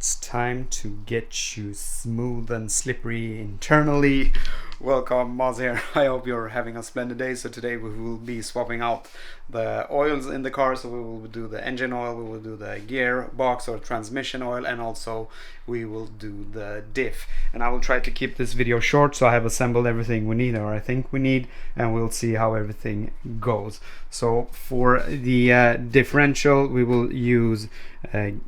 It's time to get you smooth and slippery internally. Welcome, Moz here. I hope you're having a splendid day. So today we will be swapping out the oils in the car. So we will do the engine oil, we will do the gear box or transmission oil, and also we will do the diff. And I will try to keep this video short, so I have assembled everything we need, or I think we need, and we'll see how everything goes. So for the differential, we will use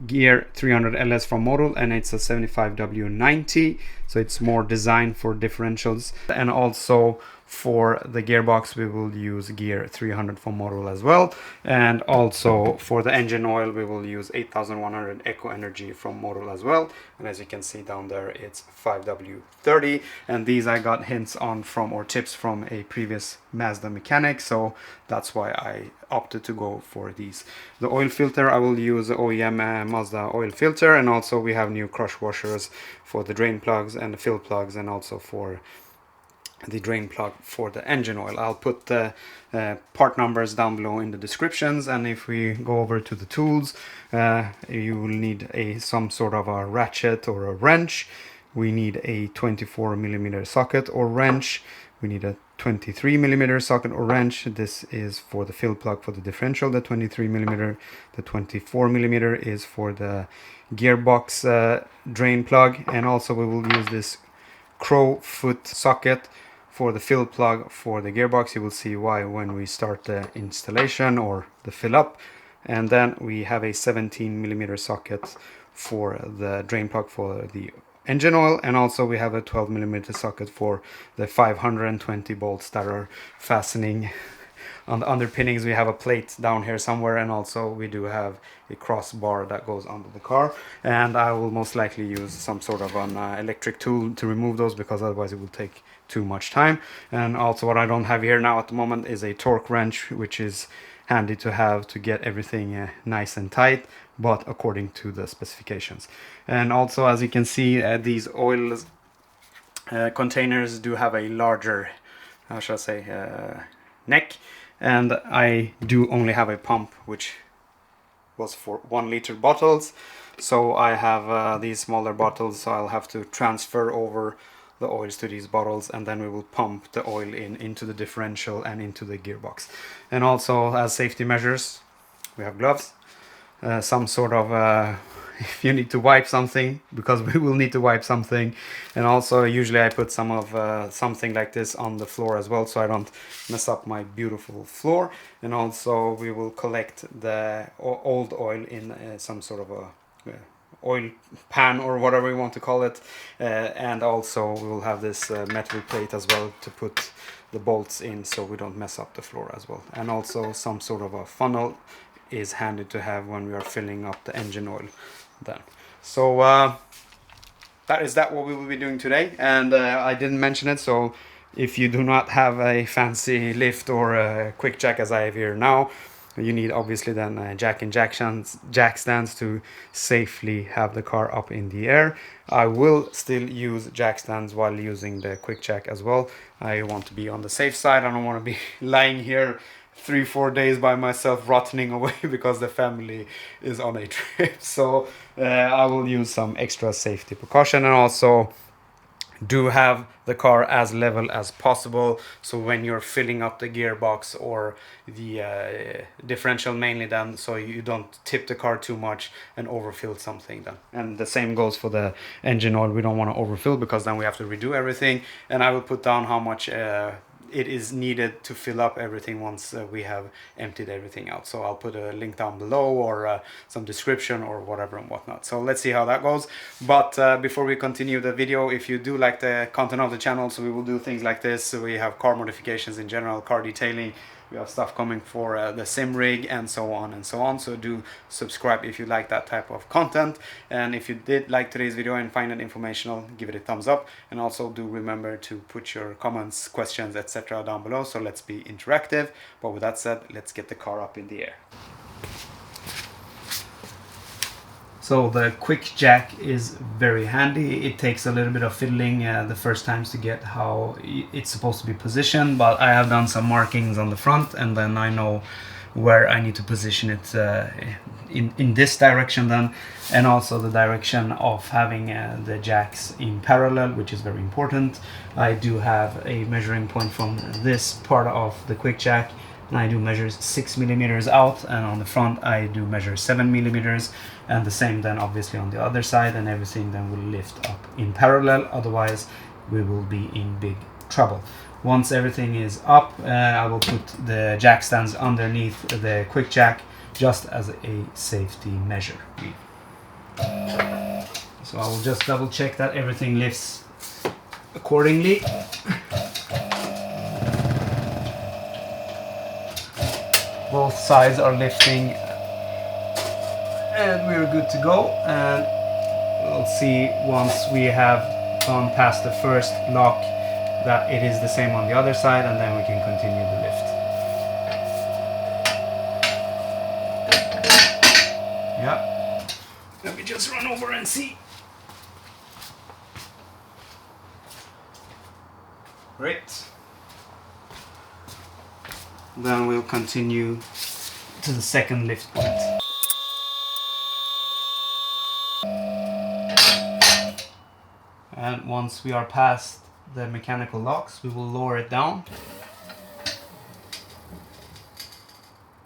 Gear 300 LS from Model, and it's a 75W90, so it's more designed for differentials. And also for the gearbox we will use Gear 300 from Model as well, and also for the engine oil we will use 8100 Eco Energy from Model as well. And as you can see down there, it's 5W30, and these I got hints on from, or tips from, a previous Mazda mechanic, so that's why I opted to go for these. The oil filter, I will use the OEM Mazda oil filter, and also we have new crush washers for the drain plugs and the fill plugs, and also for the drain plug for the engine oil. I'll put the part numbers down below in the descriptions. And if we go over to the tools, you will need some sort of a ratchet or a wrench. We need a 24mm socket or wrench. We need a 23mm socket or wrench. This is for the fill plug for the differential, the 23mm. The 24mm is for the gearbox drain plug. And also we will use this crow foot socket for the fill plug for the gearbox. You will see why when we start the installation or the fill up. And then we have a 17mm socket for the drain plug for the engine oil, and also we have a 12mm socket for the 520 bolts that are fastening on the underpinnings. We have a plate down here somewhere, and also we do have a crossbar that goes under the car, and I will most likely use some sort of an electric tool to remove those, because otherwise it will take too much time. And also what I don't have here now at the moment is a torque wrench, which is handy to have to get everything nice and tight, but according to the specifications. And also, as you can see, these oil containers do have a larger, how shall I say, neck, and I do only have a pump which was for 1 liter bottles. So I have these smaller bottles, so I'll have to transfer over the oils to these bottles, and then we will pump the oil into the differential and into the gearbox. And also, as safety measures, we have gloves, some sort of if you need to wipe something, because we will need to wipe something. And also usually I put some of something like this on the floor as well, so I don't mess up my beautiful floor. And also we will collect the old oil in some sort of a oil pan or whatever you want to call it, and also we will have this metal plate as well to put the bolts in, so we don't mess up the floor as well. And also some sort of a funnel is handy to have when we are filling up the engine oil then. So that is what we will be doing today. And I didn't mention it, so if you do not have a fancy lift or a quick jack as I have here now, you need obviously then jack stands to safely have the car up in the air. I will still use jack stands while using the quick jack as well. I want to be on the safe side. I don't want to be lying here 3-4 days by myself rotting away because the family is on a trip. So I will use some extra safety precaution, and also do have the car as level as possible, so when you're filling up the gearbox or the differential mainly, then so you don't tip the car too much and overfill something then. And the same goes for the engine oil. We don't want to overfill, because then we have to redo everything. And I will put down how much it is needed to fill up everything once we have emptied everything out. So I'll put a link down below, or some description or whatever and whatnot. So let's see how that goes. But before we continue the video, if you do like the content of the channel, so we will do things like this. So we have car modifications in general, car detailing. We have stuff coming for the sim rig, and so on and so on. So do subscribe if you like that type of content. And if you did like today's video and find it informational, give it a thumbs up. And also do remember to put your comments, questions, etc. down below. So let's be interactive. But with that said, let's get the car up in the air. So the quick jack is very handy. It takes a little bit of fiddling the first times to get how it's supposed to be positioned, but I have done some markings on the front, and then I know where I need to position it in this direction then, and also the direction of having the jacks in parallel, which is very important. I do have a measuring point from this part of the quick jack, and I do measure 6 millimeters out, and on the front I do measure 7 millimeters, and the same then obviously on the other side, and everything then will lift up in parallel, otherwise we will be in big trouble. Once everything is up, I will put the jack stands underneath the quick jack just as a safety measure. So I will just double check that everything lifts accordingly. Both sides are lifting and we're good to go, and we'll see once we have gone past the first lock that it is the same on the other side, and then we can continue the lift. Yeah, let me just run over and see. Great. Then we'll continue to the second lift point. And once we are past the mechanical locks, we will lower it down.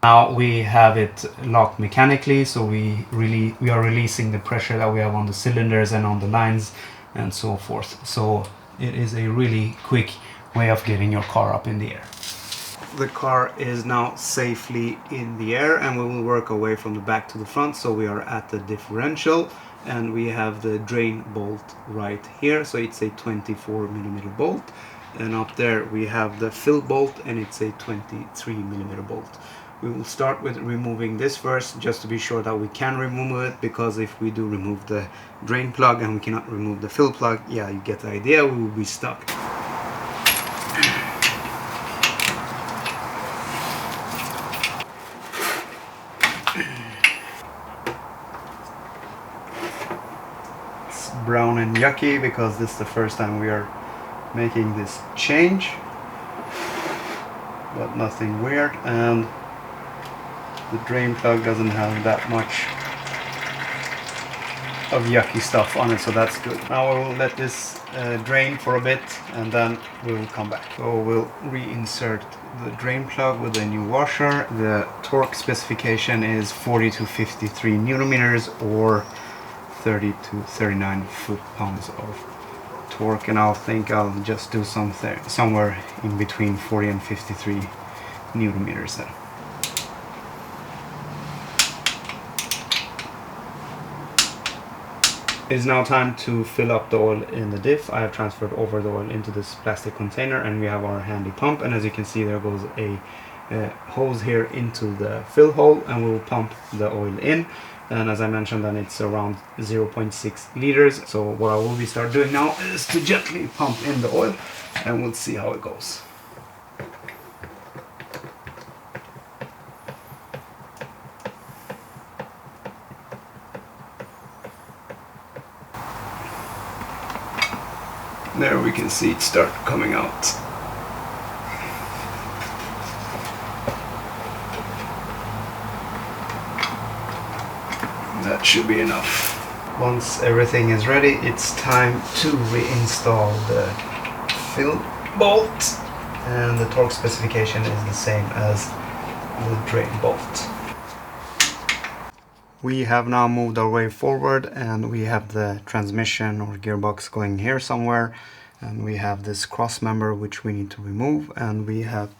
Now we have it locked mechanically, so we are releasing the pressure that we have on the cylinders and on the lines and so forth. So it is a really quick way of getting your car up in the air. The car is now safely in the air, and we will work our way from the back to the front. So we are at the differential, and we have the drain bolt right here, so it's a 24 millimeter bolt, and up there we have the fill bolt, and it's a 23 millimeter bolt. We will start with removing this first, just to be sure that we can remove it, because if we do remove the drain plug and we cannot remove the fill plug, yeah, you get the idea, we will be stuck. Brown and yucky because this is the first time we are making this change, but nothing weird, and the drain plug doesn't have that much of yucky stuff on it, so that's good. Now we will let this drain for a bit, and then we will come back. So we'll reinsert the drain plug with a new washer. The torque specification is 40 to 53 newton meters or 30 to 39 foot-pounds of torque, and I think I'll just do something somewhere in between 40 and 53 newton meters then. It is now time to fill up the oil in the diff. I have transferred over the oil into this plastic container, and we have our handy pump, and as you can see there goes a hose here into the fill hole, and we will pump the oil in. And as I mentioned, then it's around 0.6 liters. So what I will be start doing now is to gently pump in the oil, and we'll see how it goes. There we can see it start coming out. That should be enough. Once everything is ready, it's time to reinstall the fill bolt, and the torque specification is the same as the drain bolt. We have now moved our way forward, and we have the transmission or gearbox going here somewhere, and we have this cross member which we need to remove, and we have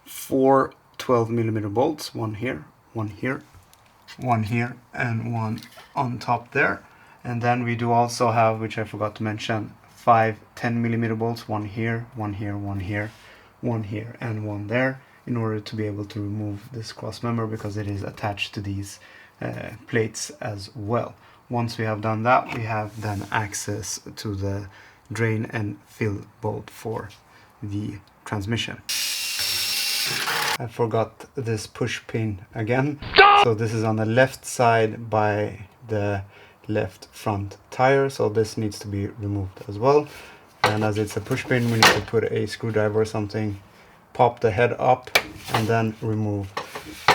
4 12 millimeter bolts, one here, one here, one here, and one on top there. And then we do also have, which I forgot to mention, 5 10 millimeter bolts, one here, one here, one here, one here, and one there, in order to be able to remove this cross member, because it is attached to these plates as well. Once we have done that, we have then access to the drain and fill bolt for the transmission. I forgot this push pin again. So this is on the left side by the left front tire, so this needs to be removed as well. And as it's a push pin, we need to put a screwdriver or something, pop the head up, and then remove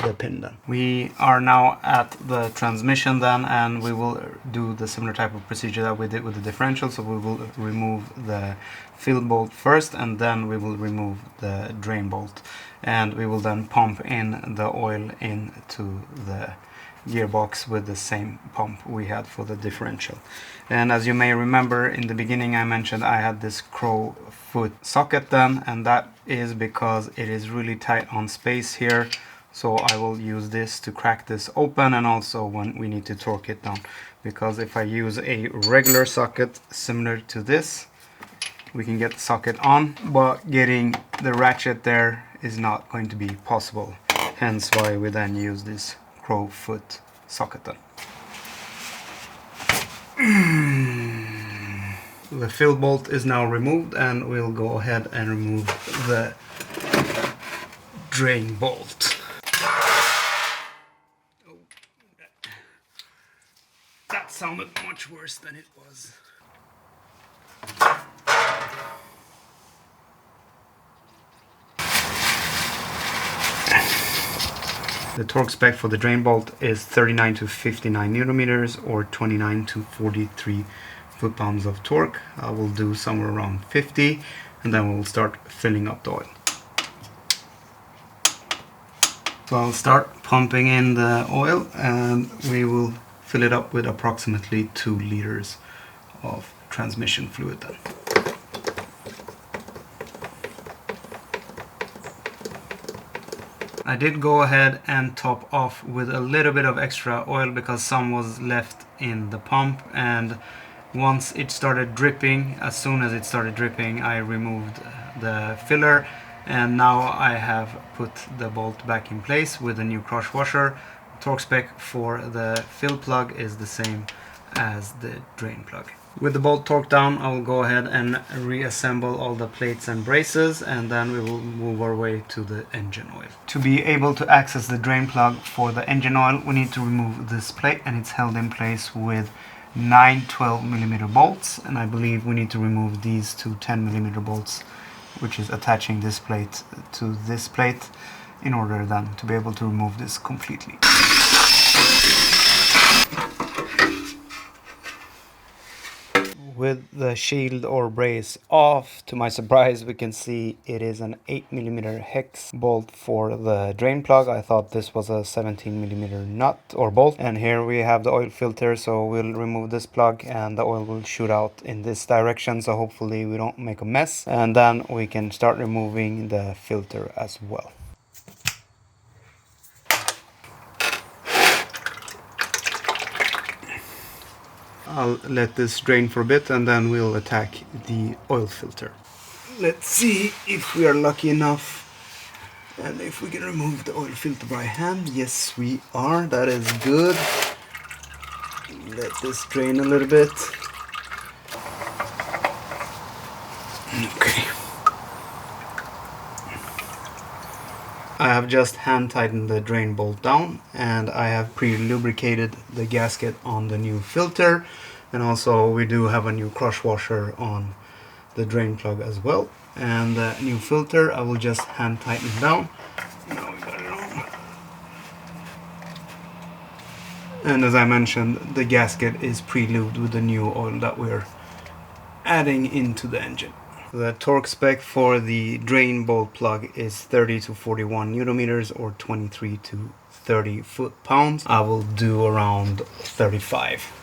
the pin then. We are now at the transmission then, and we will do the similar type of procedure that we did with the differential. So we will remove the fill bolt first, and then we will remove the drain bolt, and we will then pump in the oil into the gearbox with the same pump we had for the differential. And as you may remember, in the beginning I mentioned I had this crow foot socket then, and that is because it is really tight on space here. So I will use this to crack this open, and also when we need to torque it down, because if I use a regular socket similar to this, we can get the socket on, but getting the ratchet there is not going to be possible. Hence why we then use this crow foot socket then. The fill bolt is now removed, and we'll go ahead and remove the drain bolt. That sounded much worse than it was. The torque spec for the drain bolt is 39 to 59 newton-meters or 29 to 43 foot-pounds of torque. I will do somewhere around 50, and then we'll start filling up the oil. So I'll start pumping in the oil, and we will fill it up with approximately 2 liters of transmission fluid then. I did go ahead and top off with a little bit of extra oil because some was left in the pump, and once it started dripping, as soon as it started dripping, I removed the filler, and now I have put the bolt back in place with a new crush washer. Torque spec for the fill plug is the same as the drain plug. With the bolt torqued down, I will go ahead and reassemble all the plates and braces, and then we will move our way to the engine oil. To be able to access the drain plug for the engine oil, we need to remove this plate, and it's held in place with 9 12mm bolts, and I believe we need to remove these 2 10mm bolts, which is attaching this plate to this plate, in order then to be able to remove this completely. With the shield or brace off, to my surprise we can see it is an 8mm hex bolt for the drain plug. I thought this was a 17mm nut or bolt. And here we have the oil filter, so we'll remove this plug and the oil will shoot out in this direction, so hopefully we don't make a mess. And then we can start removing the filter as well. I'll let this drain for a bit, and then we'll attack the oil filter. Let's see if we are lucky enough and if we can remove the oil filter by hand. Yes, we are. That is good. Let this drain a little bit. Okay. I have just hand tightened the drain bolt down, and I have pre-lubricated the gasket on the new filter, and also we do have a new crush washer on the drain plug as well. And the new filter I will just hand tighten down. Now we got it on. And as I mentioned, the gasket is pre-lubed with the new oil that we're adding into the engine. The torque spec for the drain bolt plug is 30 to 41 newton-meters or 23 to 30 foot-pounds. I will do around 35.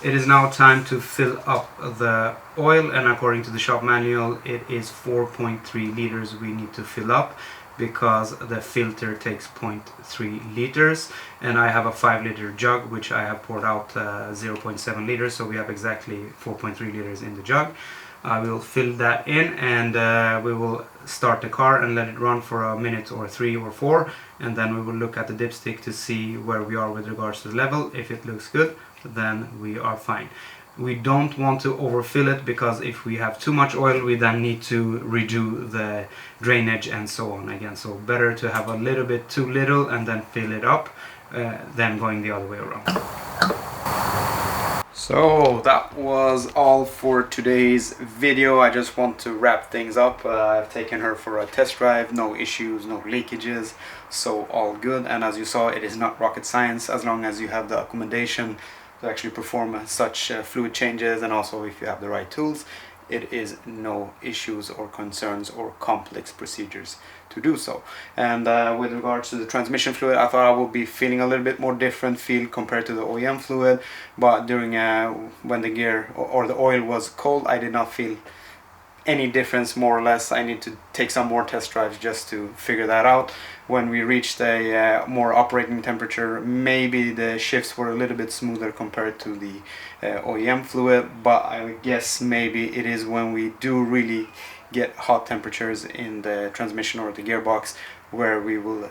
It is now time to fill up the oil, and according to the shop manual it is 4.3 liters we need to fill up, because the filter takes 0.3 liters, and I have a 5-liter jug which I have poured out 0.7 liters, so we have exactly 4.3 liters in the jug. I will fill that in, and we will start the car and let it run for a minute or 3 or 4, and then we will look at the dipstick to see where we are with regards to the level. If it looks good, then we are fine. We don't want to overfill it, because if we have too much oil we then need to redo the drainage and so on again. So better to have a little bit too little and then fill it up than going the other way around. So that was all for today's video. I just want to wrap things up. I've taken her for a test drive, no issues, no leakages, so all good. And as you saw, it is not rocket science as long as you have the accommodation to actually perform such fluid changes, and also if you have the right tools, it is no issues or concerns or complex procedures to do so. And with regards to the transmission fluid, I thought I would be feeling a little bit more different feel compared to the OEM fluid, but during when the gear or the oil was cold, I did not feel any difference, more or less. I need to take some more test drives just to figure that out. When we reached a more operating temperature, maybe the shifts were a little bit smoother compared to the OEM fluid, but I guess maybe it is when we do really get hot temperatures in the transmission or the gearbox where we will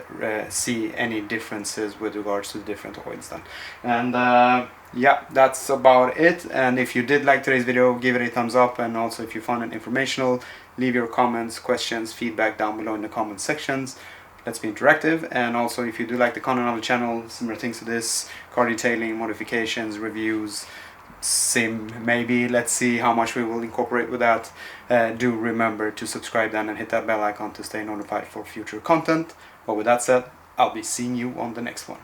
see any differences with regards to the different oils then. And yeah, that's about it. And if you did like today's video, give it a thumbs up, and also if you found it informational, leave your comments, questions, feedback down below in the comment sections. Let's be interactive. And also, if you do like the content of the channel, similar things to this, car detailing, modifications, reviews, sim maybe, let's see how much we will incorporate with that. Do remember to subscribe then and hit that bell icon to stay notified for future content. But with that said, I'll be seeing you on the next one.